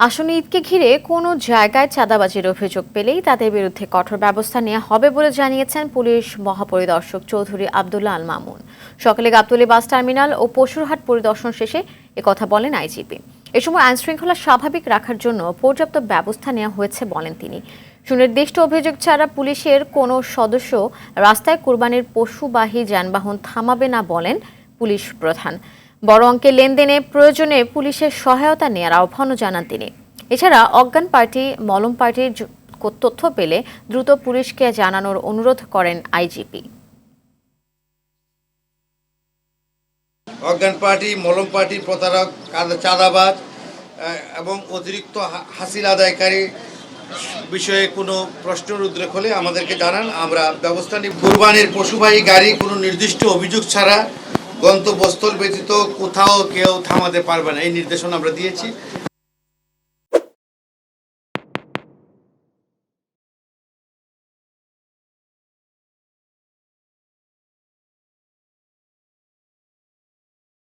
আসন্ন ঈদকে ঘিরে কোনো জায়গায় চাঁদাবাজির অভিযোগ পেলেই তাদের বিরুদ্ধে কঠোর ব্যবস্থা নেওয়া হবে বলে জানিয়েছেন পুলিশ মহাপরিদর্শক চৌধুরী আব্দুল্লাহ আল মামুন। সকালে গাবতলী বাস টার্মিনাল ও পশুরহাট পরিদর্শন শেষে একথা বলেন আইজিপি। এ সময় আইনশৃঙ্খলা স্বাভাবিক রাখার জন্য পর্যাপ্ত ব্যবস্থা নেওয়া হয়েছে বলেন তিনি। সুনির্দিষ্ট অভিযোগ ছাড়া পুলিশের কোনো সদস্য রাস্তায় কুরবানির পশুবাহী যানবাহন থামাবে না বলেন পুলিশ প্রধান। বড় অঙ্কের লেনদেনে প্রয়োজনে পুলিশের সহায়তা নেওয়ার আহ্বানও জানান তিনি। এছাড়া অজ্ঞান পার্টি মলম পার্টির তথ্য পেলে দ্রুত পুলিশকে জানানোর অনুরোধ করেন আইজিপি। অজ্ঞান পার্টি, মলম পার্টি, প্রতারক, চাঁদাবাজ এবং অতিরিক্ত হাসিল আদায়কারী বিষয়ে কোনো প্রশ্নের উদ্রেক হলে আমাদেরকে জানান, আমরা ব্যবস্থা নিই। কুরবানির পশুবাহী গাড়ি কোনো নির্দিষ্ট অভিযোগ ছাড়া গন্তব্যস্থল ব্যতীত কোথাও কেউ থামাতে পারবে না, এই নির্দেশনা আমরা দিয়েছি।